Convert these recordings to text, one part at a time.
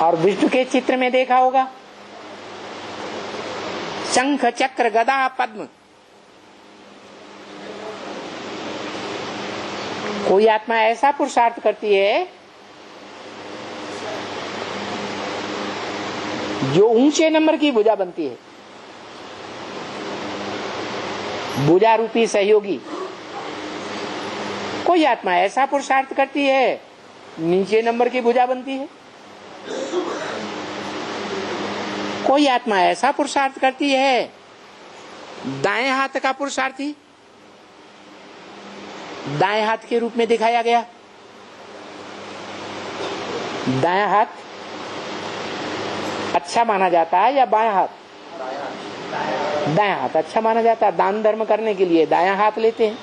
और विष्णु के चित्र में देखा होगा शंख चक्र गदा पद्म। कोई आत्मा ऐसा पुरुषार्थ करती है जो ऊंचे नंबर की भुजा बनती है, भुजा रूपी सहयोगी। कोई आत्मा ऐसा पुरुषार्थ करती है नीचे नंबर की भुजा बनती है। कोई आत्मा ऐसा पुरुषार्थ करती है दाएं हाथ का पुरुषार्थी, दाएं हाथ के रूप में दिखाया गया। दायां हाथ अच्छा माना जाता है या बायां हाथ? दायां हाथ अच्छा माना जाता है। दान धर्म करने के लिए दायां हाथ लेते हैं।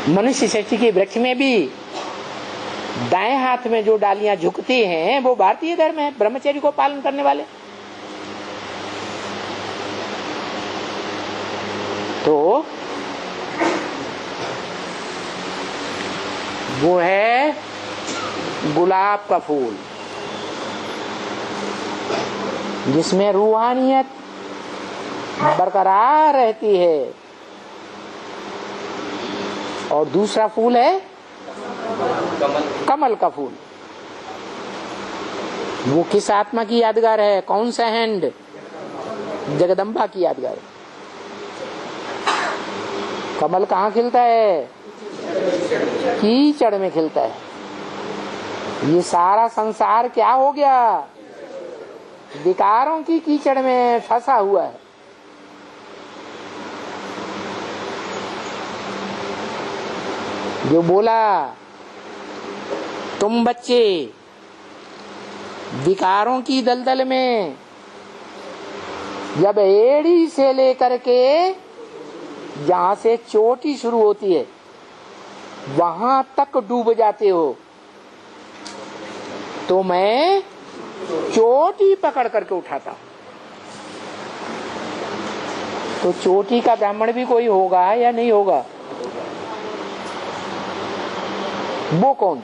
मनुष्य सृष्टि के वृक्ष में भी दाएं हाथ में जो डालियां झुकती हैं वो भारतीय धर्म है, ब्रह्मचर्य को पालन करने वाले। तो वो है गुलाब का फूल जिसमें रूहानियत बरकरार रहती है। और दूसरा फूल है कमल का फूल। वो किस आत्मा की यादगार है? कौन सा हैंड? जगदम्बा की यादगार है। कमल कहाँ खिलता है? कीचड़ में खिलता है। ये सारा संसार क्या हो गया? विकारों की कीचड़ में फंसा हुआ है। जो बोला तुम बच्चे विकारों की दलदल में जब एड़ी से लेकर के जहां से चोटी शुरू होती है वहां तक डूब जाते हो, तो मैं चोटी पकड़ करके उठाता हूं। तो चोटी का ब्राह्मण भी कोई होगा या नहीं होगा? वो कौन?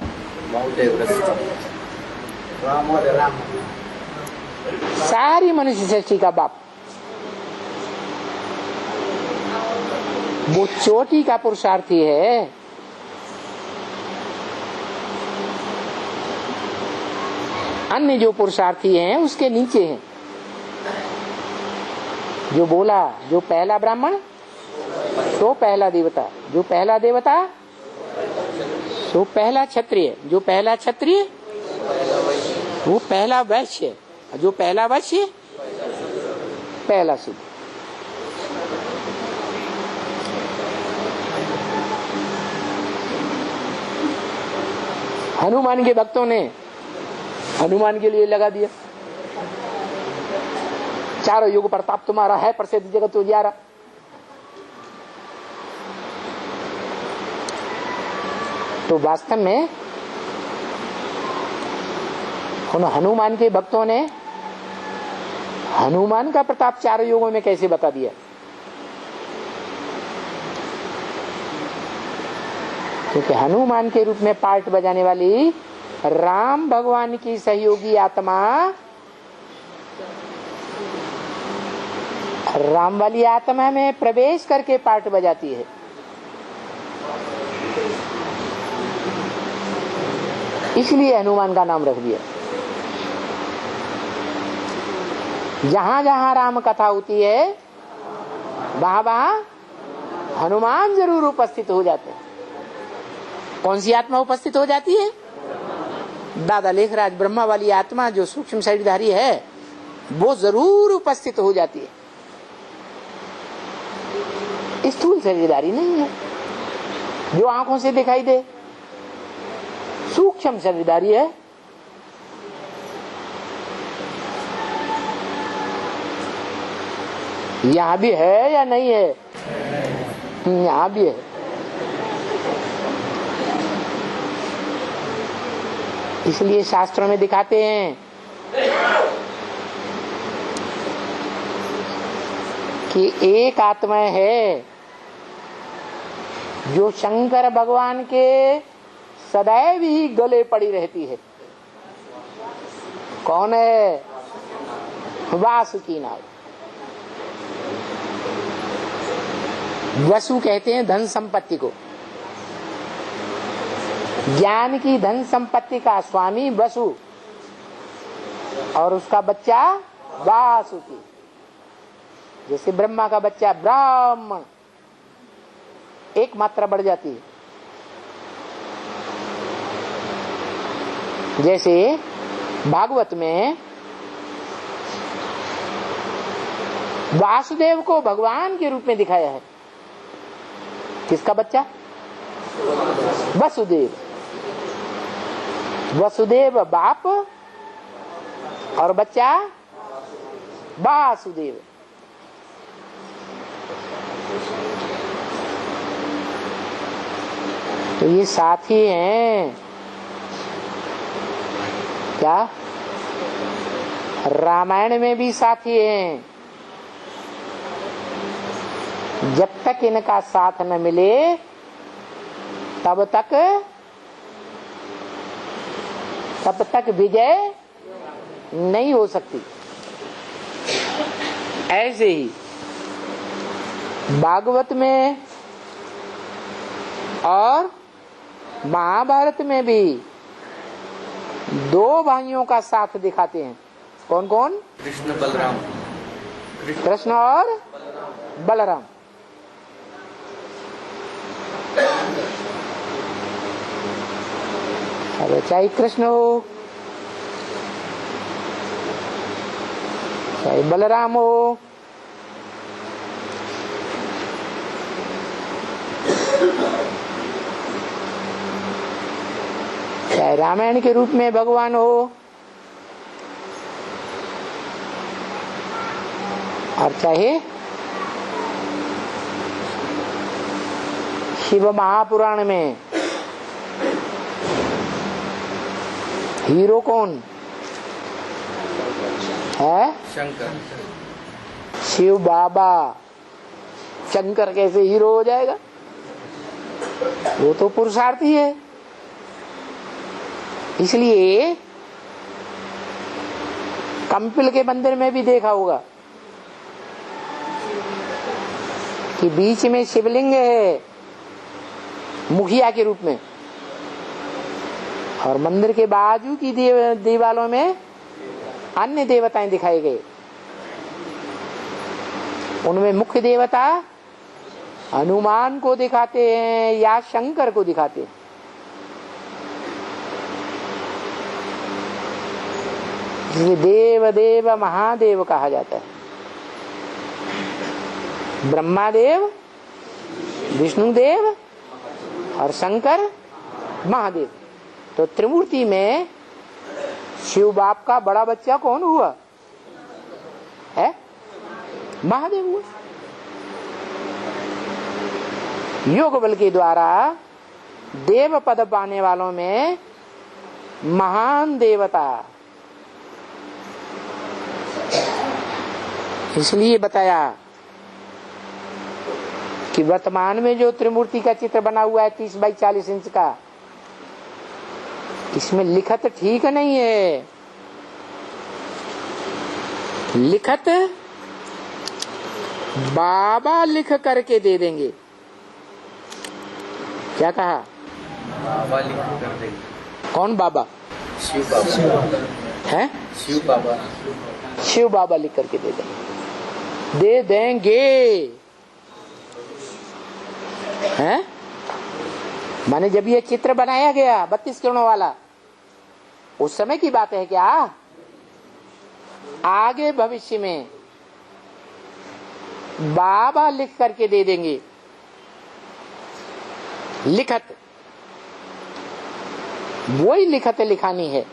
सारी मनुष्य सृष्टि का बाप। वो चोटी का पुरुषार्थी है। अन्य जो पुरुषार्थी हैं उसके नीचे हैं। जो बोला जो पहला ब्राह्मण तो पहला देवता, जो पहला देवता तो पहला क्षत्रिय, जो पहला क्षत्रिय वो पहला वैश्य, जो पहला वैश्य पहला शूद्र। हनुमान के भक्तों ने हनुमान के लिए लगा दिया चारों युग प्रताप तुम्हारा है प्रसिद्ध जगत उजियारा। तो वास्तव में उन हनुमान के भक्तों ने हनुमान का प्रताप चारों युगों में कैसे बता दिया? क्योंकि हनुमान के रूप में पार्ट बजाने वाली राम भगवान की सहयोगी आत्मा, राम वाली आत्मा में प्रवेश करके पार्ट बजाती है। इसलिए हनुमान का नाम रख दिया। जहां जहां राम कथा होती है वहां वहां हनुमान जरूर उपस्थित हो जाते हैं। कौन सी आत्मा उपस्थित हो जाती है? दादा लेखराज ब्रह्मा वाली आत्मा जो सूक्ष्म शरीरधारी है वो जरूर उपस्थित हो जाती है। स्थूल शरीरधारी नहीं है जो आंखों से दिखाई दे, सूक्ष्म शरीरधारी है। यहां भी है या नहीं है? यहां भी है। इसलिए शास्त्रों में दिखाते हैं कि एक आत्मा है जो शंकर भगवान के सदैव ही गले पड़ी रहती है। कौन है? वासुकी नाग। वसु कहते हैं धन संपत्ति को। ज्ञान की धन संपत्ति का स्वामी वसु और उसका बच्चा वासुकी। जैसे ब्रह्मा का बच्चा ब्राह्मण, एक मात्रा बढ़ जाती है। जैसे भागवत में वासुदेव को भगवान के रूप में दिखाया है। किसका बच्चा? वसुदेव। वसुदेव बाप और बच्चा वासुदेव। तो ये साथी हैं। क्या? रामायण में भी साथी हैं। जब तक इनका साथ न मिले तब तक विजय नहीं हो सकती। ऐसे ही भागवत में और महाभारत में भी दो भाइयों का साथ दिखाते हैं। कौन कौन? कृष्ण बलराम। कृष्ण और बलराम। अब चाहे कृष्ण हो चाहे बलराम हो, चाहे रामायण के रूप में भगवान हो और चाहे शिव महापुराण में हीरो कौन है? शंकर। शिव बाबा। शंकर कैसे हीरो हो जाएगा? वो तो पुरुषार्थी है। इसलिए कंपिल के मंदिर में भी देखा होगा कि बीच में शिवलिंग है मुखिया के रूप में और मंदिर के बाजू की दीवालों में अन्य देवताएं दिखाए गए। उनमें मुख्य देवता हनुमान को दिखाते हैं या शंकर को दिखाते हैं। जिसे देव देव महादेव कहा जाता है। ब्रह्मादेव, विष्णुदेव और शंकर महादेव। तो त्रिमूर्ति में शिव बाप का बड़ा बच्चा कौन हुआ है? महादेव हुआ। योग बल के द्वारा देव पद पाने वालों में महान देवता। इसलिए बताया कि वर्तमान में जो त्रिमूर्ति का चित्र बना हुआ है 30 बाई 40 इंच का, इसमें लिखत ठीक नहीं है। लिखत बाबा लिख करके दे देंगे। क्या कहा? बाबा लिख कर देंगे। कौन बाबा? शिव बाबा है। शिव बाबा। शिव बाबा लिख करके दे देंगे। हैं? माने जब ये चित्र बनाया गया 32 किरणों वाला, उस समय की बात है क्या? आगे भविष्य में बाबा लिख करके दे देंगे। लिखत वही लिखत लिखानी है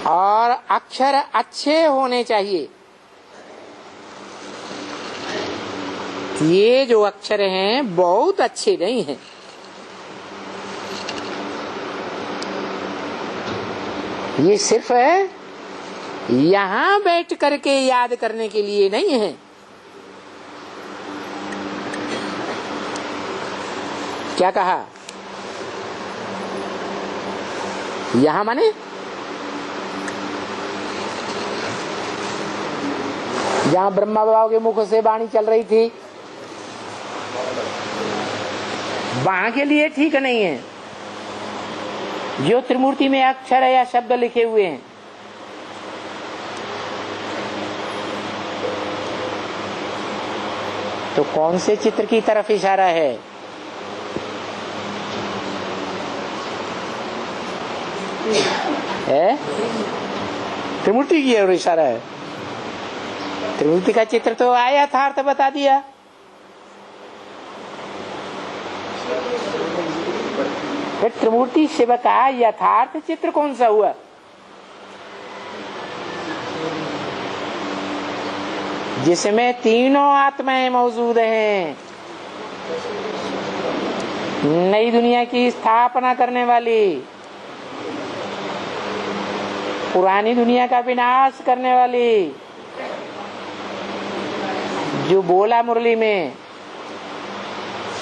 और अक्षर अच्छे होने चाहिए। ये जो अक्षर हैं बहुत अच्छे नहीं हैं। ये सिर्फ यहां बैठ करके याद करने के लिए नहीं है। क्या कहा? यहां माने जहां ब्रह्मा बाबा के मुख से वाणी चल रही थी, वहां के लिए ठीक नहीं है। जो त्रिमूर्ति में अक्षर या शब्द लिखे हुए हैं, तो कौन से चित्र की तरफ इशारा है? त्रिमूर्ति की ओर इशारा है। त्रिमूर्ति का चित्र तो आया था, अर्थ बता दिया। फिर त्रिमूर्ति शिव का यथार्थ चित्र कौन सा हुआ? जिसमें तीनों आत्माएं मौजूद हैं। नई दुनिया की स्थापना करने वाली, पुरानी दुनिया का विनाश करने वाली, जो बोला मुरली में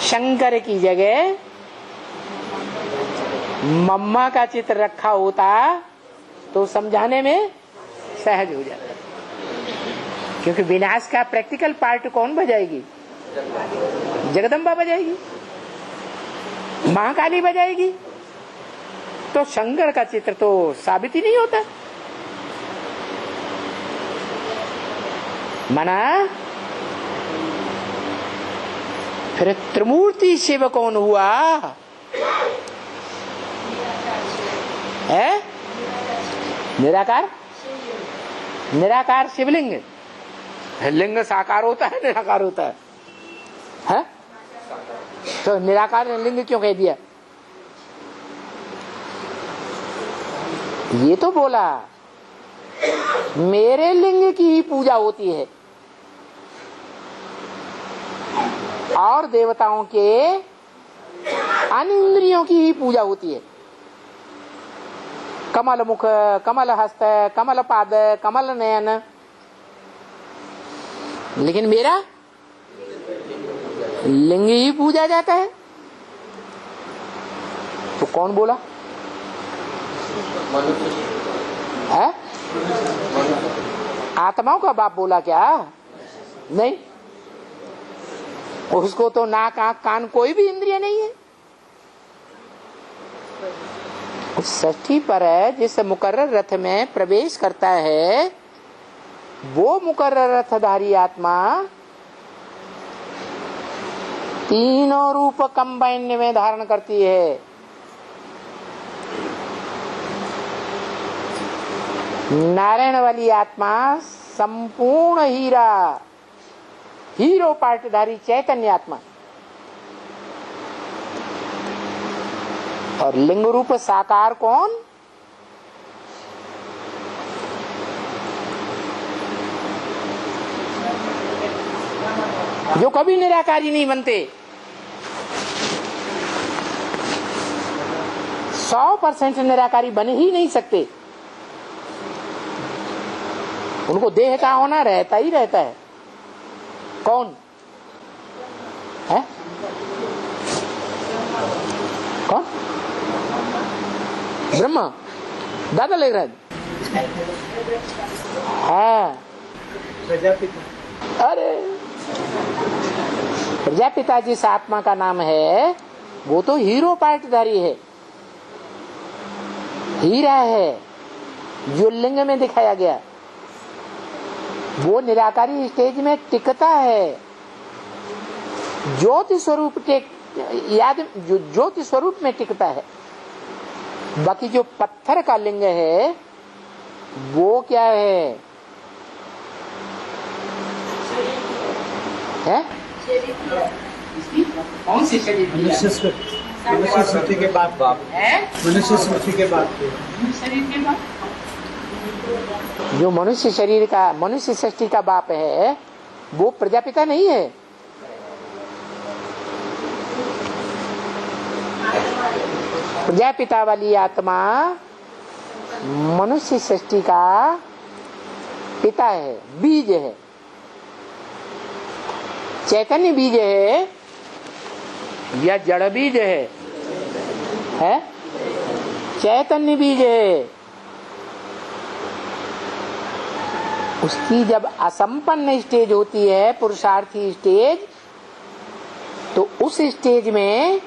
शंकर की जगह मम्मा का चित्र रखा होता तो समझाने में सहज हो जाता, क्योंकि विनाश का प्रैक्टिकल पार्ट कौन बजाएगी? जगदम्बा बजाएगी, महाकाली बजाएगी। तो शंकर का चित्र तो साबित ही नहीं होता। मना फिर त्रिमूर्ति शिव कौन हुआ है? निराकार। निराकार शिवलिंग। लिंग साकार होता है, निराकार होता है? तो निराकार ने लिंग क्यों कह दिया? ये तो बोला मेरे लिंग की ही पूजा होती है और देवताओं के अन्य इंद्रियों की ही पूजा होती है। कमल मुख, कमल हस्त, कमल पाद, कमल नयन, लेकिन मेरा लिंग ही पूजा जाता है। तो कौन बोला है? आत्माओं का बाप बोला क्या? नहीं, उसको तो नाक आंख कान कोई भी इंद्रिय नहीं है। षष्ठी पर जिस मुकर्रर रथ में प्रवेश करता है, वो मुकर्रर रथधारी आत्मा तीनों रूप कंबाइन में धारण करती है। नारायण वाली आत्मा संपूर्ण हीरा, हीरो पार्टधारी चैतन्य आत्मा, और लिंग रूप साकार कौन? जो कभी निराकारी नहीं बनते। 100% निराकारी बन ही नहीं सकते। उनको देह का होना रहता ही रहता है। कौन है? कौन? ब्रह्मा। दादा ले रहा है। प्रजापिता। अरे प्रजापिता जिस आत्मा का नाम है, वो तो हीरो पार्टधारी है, हीरा है, जो लिंग में दिखाया गया। वो निराकारी स्टेज में टिकता है, ज्योति स्वरूप ज्योति स्वरूप में टिकता है। बाकी जो पत्थर का लिंग है वो क्या है? कौन सी शरीर? मनुष्य सृष्टि के बाद बाप है। मनुष्य सृष्टि के बाद शरीर के बाद जो मनुष्य शरीर का, मनुष्य सृष्टि का बाप है, वो प्रजापिता नहीं है। प्रजापिता वाली आत्मा मनुष्य सृष्टि का पिता है, बीज है, चैतन्य बीज है या जड़ बीज है? चैतन्य बीज है, उसकी जब असंपन्न स्टेज होती है, पुरुषार्थी स्टेज, तो उस स्टेज में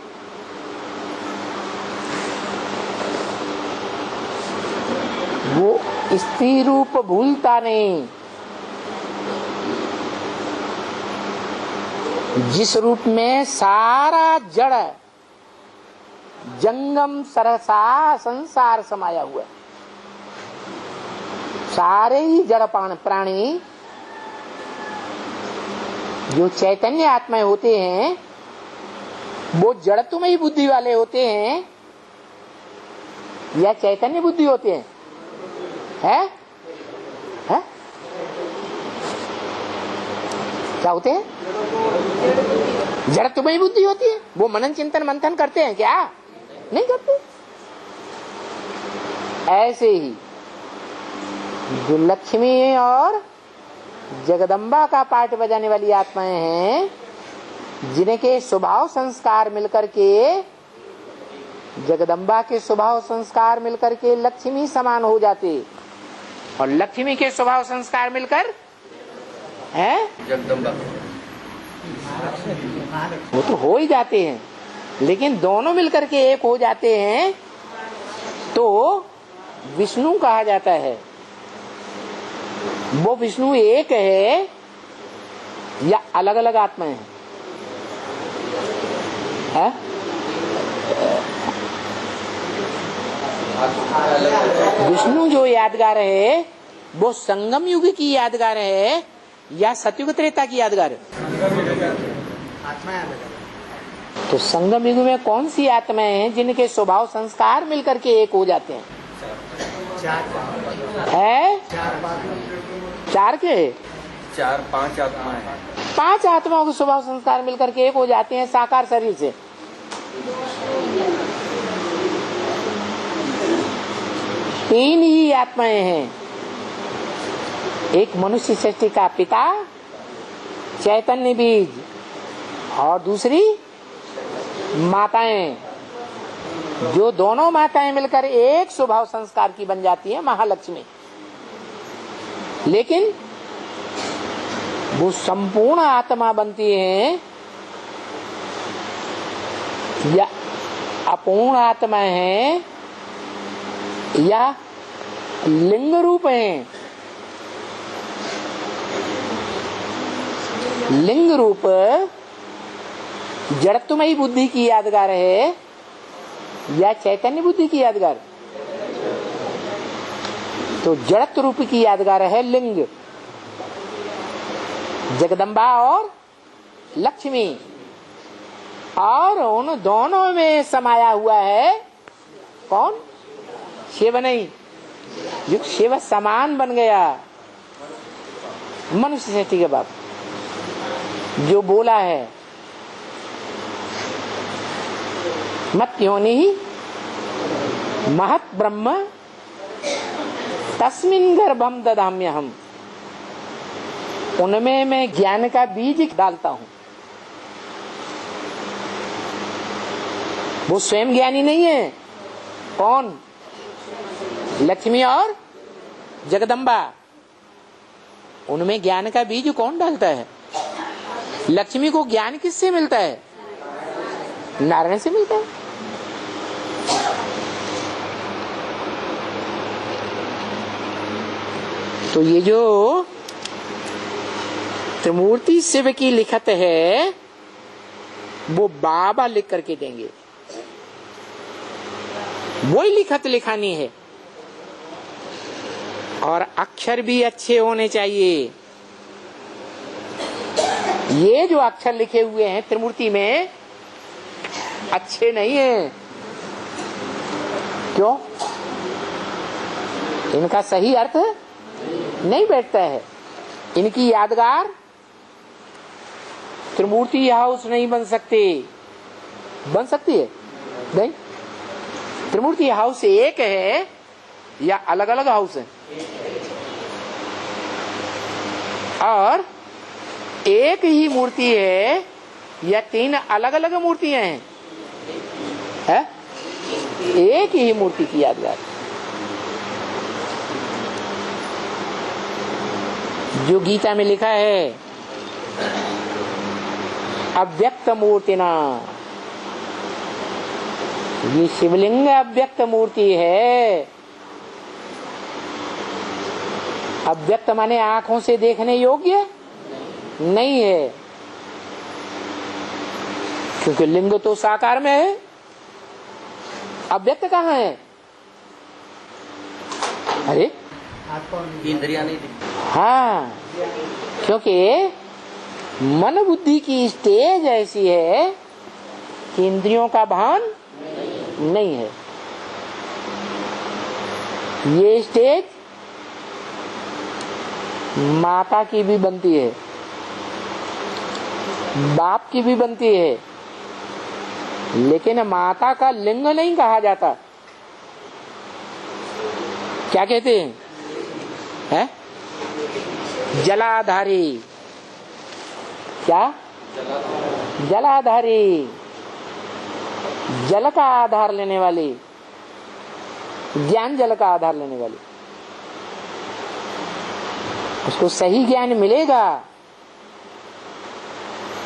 वो स्त्री रूप भूलता नहीं। जिस रूप में सारा जड़ जंगम सरसा संसार समाया हुआ है, सारे ही जड़ प्राणी जो चैतन्य आत्माएं होते हैं, वो जड़त्वमयी बुद्धि वाले होते हैं या चैतन्य बुद्धि होते हैं? है? क्या होते हैं? जड़त्वमयी बुद्धि होती है। वो मनन चिंतन मंथन करते हैं क्या? नहीं करते। ऐसे ही जो लक्ष्मी और जगदम्बा का पाठ बजाने वाली आत्माएं हैं, जिनके स्वभाव संस्कार मिलकर के, जगदम्बा के स्वभाव संस्कार मिलकर के लक्ष्मी समान हो जाते, और लक्ष्मी के स्वभाव संस्कार मिलकर है जगदम्बा, वो तो हो ही जाते हैं, लेकिन दोनों मिलकर के एक हो जाते हैं तो विष्णु कहा जाता है। वो विष्णु एक है या अलग अलग आत्माएं हैं? है? विष्णु जो यादगार है वो संगम युग की यादगार है या सतयुग त्रेता की यादगार है? तो संगम युग में कौन सी आत्माएं हैं जिनके स्वभाव संस्कार मिलकर के एक हो जाते हैं? है? चार के? 4-5 आत्माएं। 5 आत्माओं के स्वभाव संस्कार मिलकर के एक हो जाते हैं साकार शरीर से। तीन ही आत्माएं हैं, एक मनुष्य सृष्टि का पिता चैतन्य बीज, और दूसरी माताएं, जो दोनों माताएं मिलकर एक स्वभाव संस्कार की बन जाती है महालक्ष्मी। लेकिन वो संपूर्ण आत्मा बनती है या अपूर्ण आत्मा है या लिंग रूप है? लिंग रूप जड़त्वमयी बुद्धि की यादगार है या चैतन्य बुद्धि की यादगार? तो जड़त्व रूप की यादगार है लिंग, जगदम्बा और लक्ष्मी, और उन दोनों में समाया हुआ है कौन? शिव नहीं, जो शिव समान बन गया, मनुष्य सृष्टि के बाप जो बोला है मत योनि ही महत ब्रह्म तस्मिन गर्भम ददाम्यहम्, उनमें मैं ज्ञान का बीज डालता हूं। वो स्वयं ज्ञानी नहीं है। कौन? लक्ष्मी और जगदम्बा, उनमें ज्ञान का बीज कौन डालता है? लक्ष्मी को ज्ञान किससे मिलता है? नारायण से मिलता है। तो ये जो त्रिमूर्ति शिव की लिखत है वो बाबा लिख करके देंगे, वही लिखत लिखानी है, और अक्षर भी अच्छे होने चाहिए। ये जो अक्षर लिखे हुए हैं त्रिमूर्ति में अच्छे नहीं है। क्यों? इनका सही अर्थ नहीं बैठता है। इनकी यादगार त्रिमूर्ति हाउस नहीं बन सकती। बन सकती है? नहीं। त्रिमूर्ति हाउस एक है या अलग अलग हाउस है? और एक ही मूर्ति है या 3 अलग अलग मूर्तियां हैं? है? एक ही मूर्ति की यादगार। जो गीता में लिखा है अव्यक्त मूर्तिना, ये शिवलिंग अव्यक्त मूर्ति है। अव्यक्त माने आंखों से देखने योग्य नहीं है, क्योंकि लिंग तो साकार में है, अव्यक्त कहाँ है? अरे इंद्रिया नहीं दिखती। हाँ, क्योंकि मन बुद्धि की स्टेज ऐसी है कि इंद्रियों का भान नहीं है। ये स्टेज माता की भी बनती है, बाप की भी बनती है, लेकिन माता का लिंग नहीं कहा जाता। क्या कहते हैं? है? जलाधारी। क्या? जलाधारी, जल का आधार लेने वाली, ज्ञान जल का आधार लेने वाली। उसको सही ज्ञान मिलेगा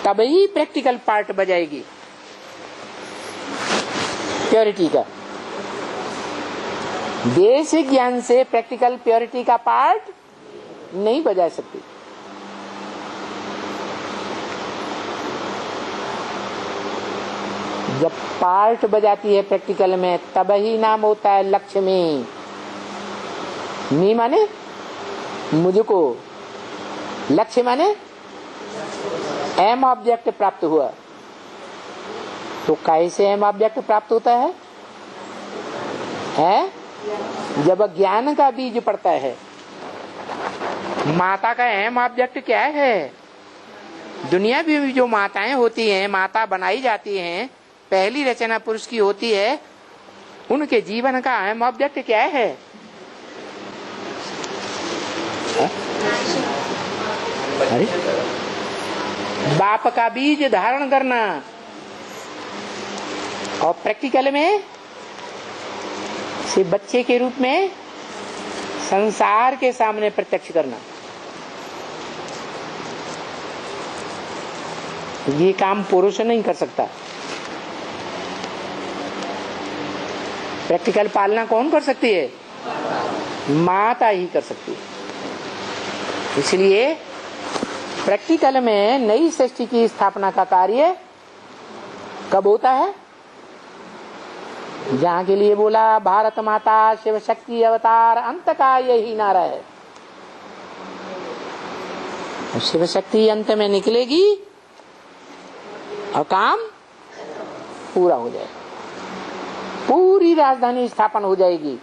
तभी प्रैक्टिकल पार्ट बजाएगी प्योरिटी का। बेसिक ज्ञान से प्रैक्टिकल प्योरिटी का पार्ट नहीं बजा सकती। जब पार्ट बजाती है प्रैक्टिकल में, तब ही नाम होता है लक्ष्मी। मी माने मुझको, लक्ष्य माने एम ऑब्जेक्ट प्राप्त हुआ। तो कैसे एम ऑब्जेक्ट प्राप्त होता है? जब ज्ञान का बीज पड़ता है। माता का एम ऑब्जेक्ट क्या है? दुनिया भी जो माताएं होती हैं, माता बनाई जाती हैं, पहली रचना पुरुष की होती है, उनके जीवन का अहम ऑब्जेक्ट क्या है? अरे बाप का बीज धारण करना, और प्रैक्टिकल में से बच्चे के रूप में संसार के सामने प्रत्यक्ष करना। ये काम पुरुष नहीं कर सकता। प्रैक्टिकल पालना कौन कर सकती है? माता ही कर सकती है। इसलिए प्रैक्टिकल में नई सृष्टि की स्थापना का कार्य कब होता है? जहाँ के लिए बोला भारत माता शिव शक्ति अवतार अंत का यही नारा है। शिव शक्ति अंत में निकलेगी और काम पूरा हो जाएगा, पूरी राजधानी स्थापन हो जाएगी।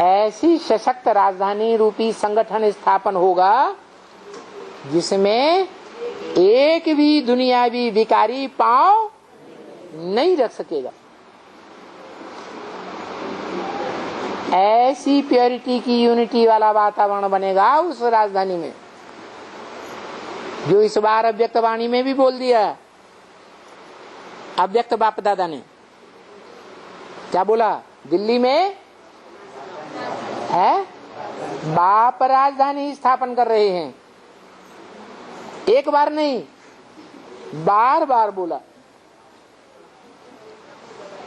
ऐसी सशक्त राजधानी रूपी संगठन स्थापन होगा जिसमें एक भी दुनियावी विकारी पांव नहीं रख सकेगा। ऐसी प्योरिटी की यूनिटी वाला वातावरण बनेगा उस राजधानी में, जो इस बार अव्यक्त वाणी में भी बोल दिया। अव्यक्त बाप दादा ने क्या बोला? दिल्ली में है बाप राजधानी स्थापन कर रहे हैं। एक बार नहीं, बार बार बोला,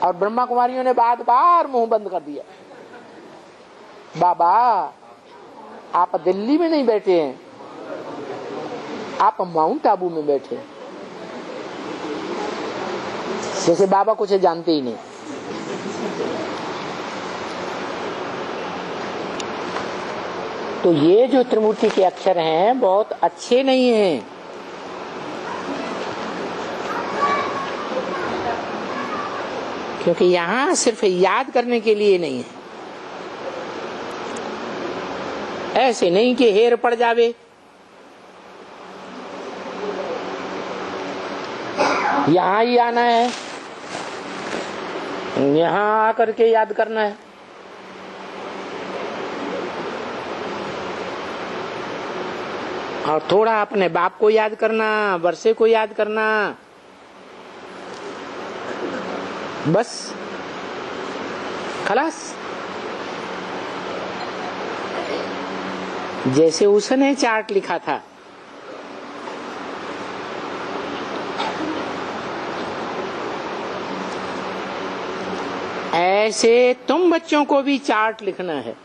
और ब्रह्मा कुमारियों ने बार बार मुंह बंद कर दिया। बाबा आप दिल्ली में नहीं बैठे हैं, आप माउंट आबू में बैठे हैं। जैसे बाबा कुछ जानते ही नहीं। तो ये जो त्रिमूर्ति के अक्षर हैं बहुत अच्छे नहीं हैं। क्योंकि यहाँ सिर्फ याद करने के लिए नहीं है। ऐसे नहीं कि हेर पड़ जावे। यहाँ ही आना है, यहाँ आकर के याद करना है। और थोड़ा अपने बाप को याद करना, वर्षे को याद करना, बस खलास। जैसे उसने चार्ट लिखा था, ऐसे तुम बच्चों को भी चार्ट लिखना है।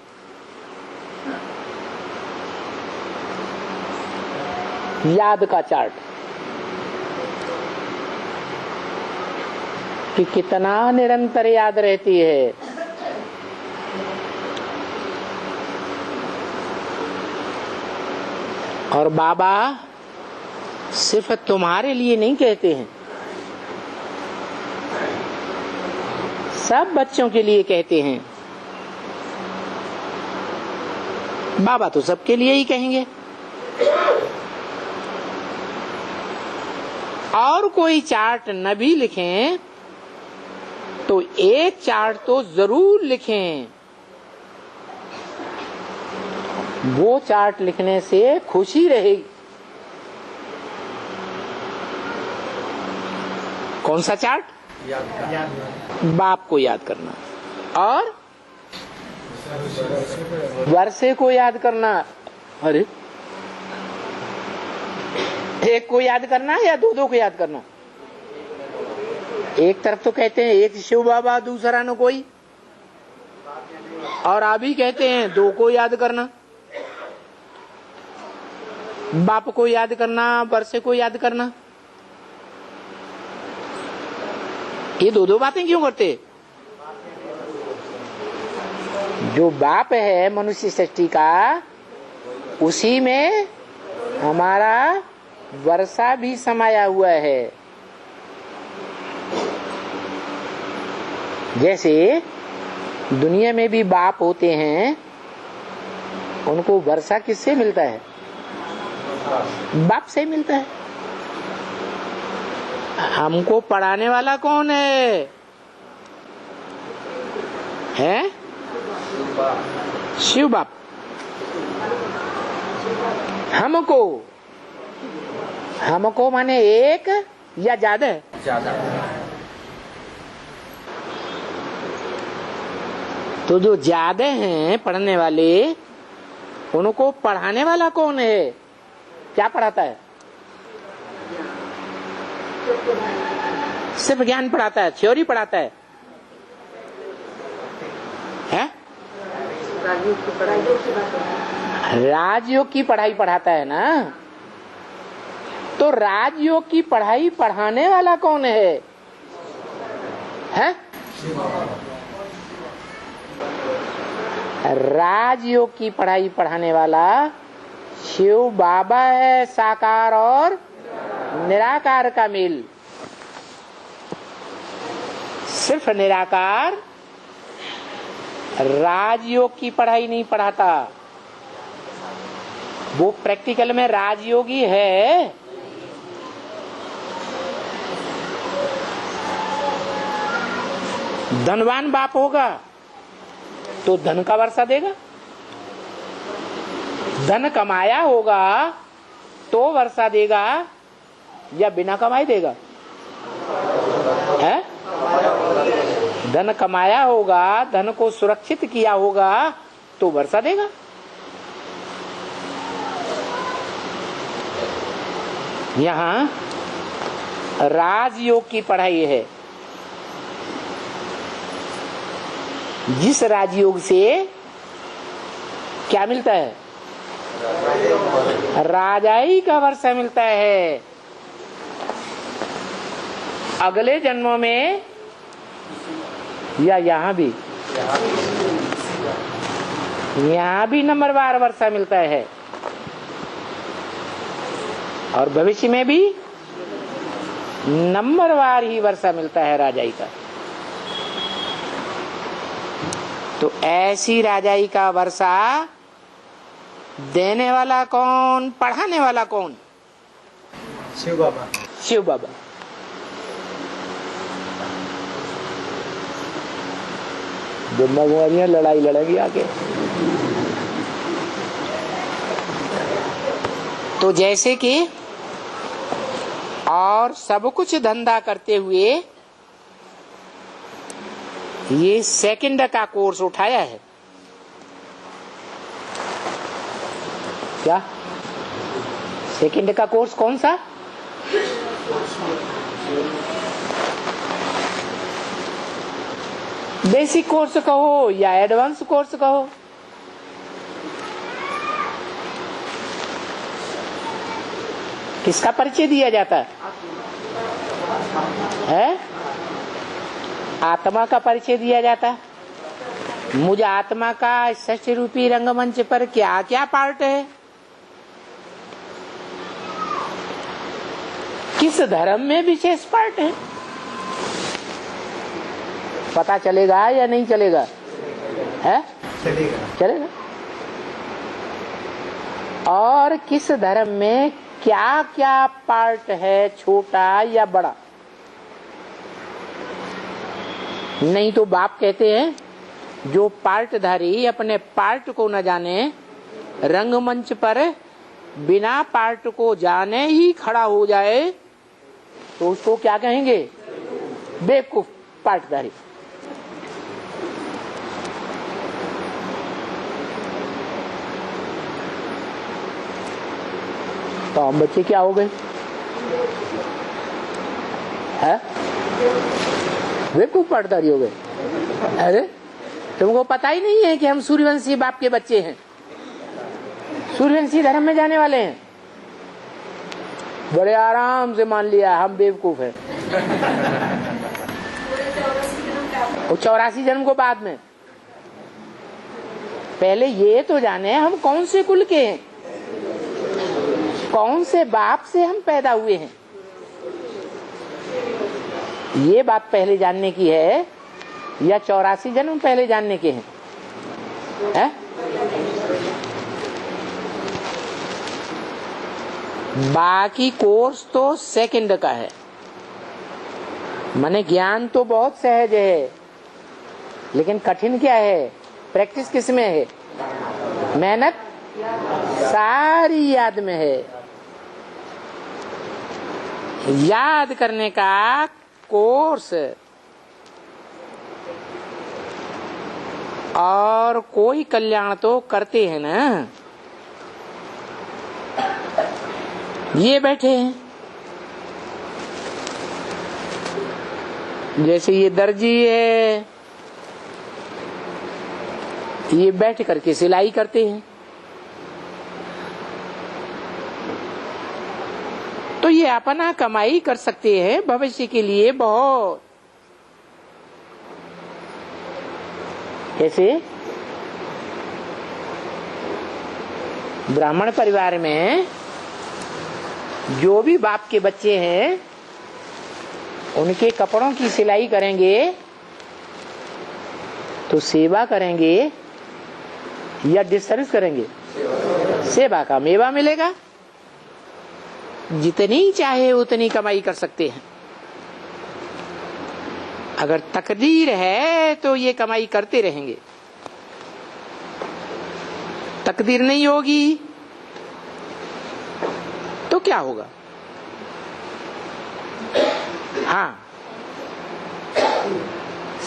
याद का चार्ट कि कितना निरंतर याद रहती है। और बाबा सिर्फ तुम्हारे लिए नहीं कहते हैं, सब बच्चों के लिए कहते हैं। बाबा तो सबके लिए ही कहेंगे। और कोई चार्ट न भी लिखें तो एक चार्ट तो जरूर लिखें। वो चार्ट लिखने से खुशी रहेगी। कौन सा चार्ट? बाप को याद करना और वर्षे को याद करना। अरे एक को याद करना या दो को याद करना? एक तरफ तो कहते हैं एक शिव बाबा, दूसरा न कोई, और अभी कहते हैं दो को याद करना। बाप को याद करना, वर्षे को याद करना। ये दो बातें क्यों करते? जो बाप है मनुष्य सृष्टि का, उसी में हमारा वर्षा भी समाया हुआ है। जैसे दुनिया में भी बाप होते हैं, उनको वर्षा किससे मिलता है? बाप से मिलता है। हमको पढ़ाने वाला कौन है? हैं? शिव बाप। हमको माने एक या ज्यादा? ज्यादा। तो जो ज्यादा हैं पढ़ने वाले, उनको पढ़ाने वाला कौन है? क्या पढ़ाता है? सिर्फ ज्ञान पढ़ाता है, थ्योरी पढ़ाता है? राजयोग की पढ़ाई पढ़ाता है ना। तो राजयोग की पढ़ाई पढ़ाने वाला कौन है? राजयोग की पढ़ाई पढ़ाने वाला शिव बाबा है। साकार और निराकार का मेल। सिर्फ निराकार राजयोग की पढ़ाई नहीं पढ़ाता, वो प्रैक्टिकल में राजयोगी है। धनवान बाप होगा तो धन का वर्षा देगा, धन कमाया होगा तो वर्षा देगा या बिना कमाई देगा? है? धन कमाया होगा, धन को सुरक्षित किया होगा तो वर्षा देगा। यहाँ राजयोग की पढ़ाई है। जिस राजयोग से क्या मिलता है? राजाई का वर्षा मिलता है। अगले जन्मों में या यहाँ भी नंबरवार वर्षा मिलता है, और भविष्य में भी नंबरवार ही वर्षा मिलता है राजाई का। तो ऐसी राजाई का वर्षा देने वाला कौन, पढ़ाने वाला कौन? शिव बाबा। शिव बाबा। ब्रह्मा कुमारियां लड़ाई लड़ेंगी आके। तो जैसे कि और सब कुछ धंधा करते हुए ये सेकंड का कोर्स उठाया है क्या? सेकंड का कोर्स कौन सा? बेसिक कोर्स कहो या एडवांस कोर्स कहो, किसका परिचय दिया जाता है? आत्मा का परिचय दिया जाता है। मुझे आत्मा का षष्ठ रूपी रंगमंच पर क्या क्या पार्ट है, किस धर्म में विशेष पार्ट है, पता चलेगा या नहीं चलेगा? है चलेगा। और किस धर्म में क्या क्या पार्ट है, छोटा या बड़ा? नहीं तो बाप कहते हैं जो पार्टधारी अपने पार्ट को न जाने, रंगमंच पर बिना पार्ट को जाने ही खड़ा हो जाए तो उसको क्या कहेंगे? बेवकूफ पार्टधारी। तो हम बच्चे क्या हो गए? है बेवकूफ पार्टधारी हो गए। अरे तुमको पता ही नहीं है कि हम सूर्यवंशी बाप के बच्चे हैं, सूर्यवंशी धर्म में जाने वाले हैं। बड़े आराम से मान लिया हम बेवकूफ हैं। वो 84 जन्म को बाद में, पहले ये तो जाने हम कौन से कुल के हैं, कौन से बाप से हम पैदा हुए हैं। ये बात पहले जानने की है या 84 जन्म पहले जानने के हैं? है? बाकी कोर्स तो सेकंड का है, माने ज्ञान तो बहुत सहज है, लेकिन कठिन क्या है? प्रैक्टिस किस में है? मेहनत सारी याद में है। याद करने का कोर्स और कोई कल्याण तो करते हैं ना। ये बैठे हैं, जैसे ये दर्जी है, ये बैठ करके सिलाई करते हैं, तो ये अपना कमाई कर सकते हैं भविष्य के लिए बहुत। ऐसे ब्राह्मण परिवार में जो भी बाप के बच्चे हैं उनके कपड़ों की सिलाई करेंगे तो सेवा करेंगे या डिसर्विस करेंगे? सेवा का मेवा मिलेगा। जितनी चाहे उतनी कमाई कर सकते हैं। अगर तकदीर है तो ये कमाई करते रहेंगे, तकदीर नहीं होगी तो क्या होगा? हाँ,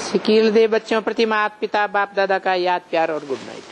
सिकील दे बच्चों प्रति माता पिता बाप दादा का याद प्यार और गुड नाइट।